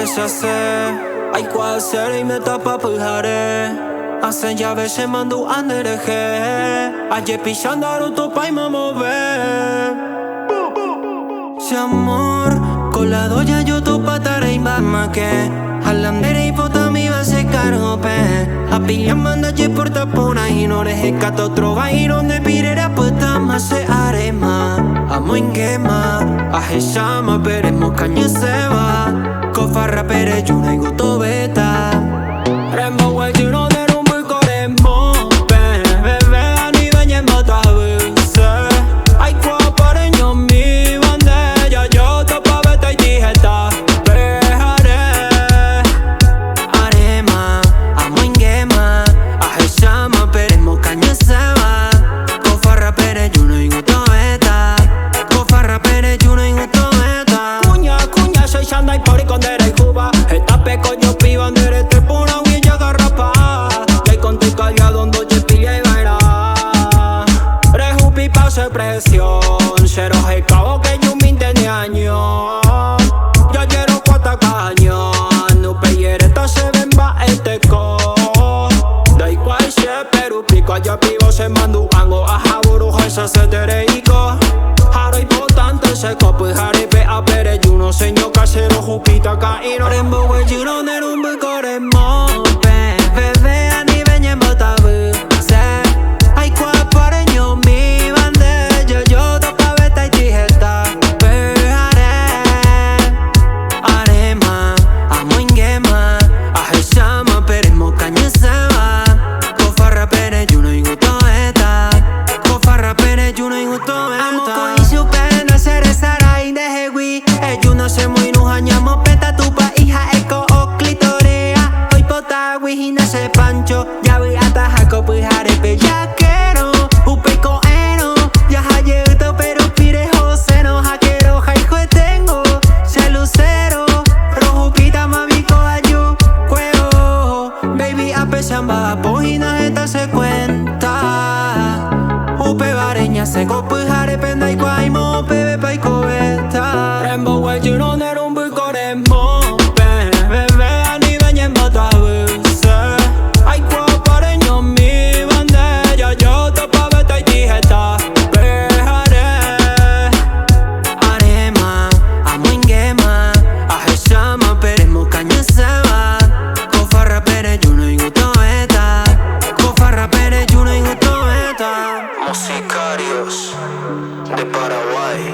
se ai qua sere me tapa păhare Asa jave se mandu anderehe Aje pishandaru to pai mamove Si amor colado ya yo to patara y mama que Alandere y pota mi va se cargope A pilla manda je porta pona y no deje cato trova y donde pirera puta más se arema Amo ingema a heshama peremo caña se va Kofarra pere juna y guto beta Rembo we juno de rumbo y coremo Bebe ani venye mata vise Ay kwa pareño mi bandera Yo topa beta y dijeta Bejare Arema amo ingema a heshama peremo caña se va Kofarra pere juna y guto beta Kofarra pere juna y guto beta Cuña cuña soy shanda y pori con dera y cuba Esta peco yo piba ndere te puna huilla garrapa Y con tu calga donde yo pilla y baila Rejupi pause presión Cero he cabo que yo me intende año Yo quiero cuata cañón No peyereta se ven ba este co Da igual se pero pico allá pivo se mandu ango a jaburu esa se tereico Haro importante se copo y jaripe a pere juno señor casero jupita caíno Rembo we juno de rumbo y coremo Bebe ani venye mata vise Ay kwa pareño mi bandera Yo topa beta y tijeta Bejare Arema amo ingema a heshama peremo caña se va Kofarra pere juno y guto beta Kofarra pere juno y guto beta Amo ko isu pena sere sara indehewi Juno se muy nuhañamo peta tupa hija eko o clitorea Hoy pota wihina se pancho Ya vi ataja ko pujare bellaquero Upeco eno Ya hayeuto pero pire joseno Jaquero jaijo tengo Se lucero Rojupita mami ko ayu Cueo Baby apesamba Pojina esta se cuenta Upe vareña se ko pujare penda y guaymo Bebe pa y cobeta Rembo we juno de rumbo y coremo Bebe ani venye mata vise Ay kwa pareño mi bandera Yo topa beta y tijeta Bejare Arema amo ingema a heshama peremo caña se va Kofarra pere juno y guto beta Kofarra pere juno y guto beta Musicarios de Paraguay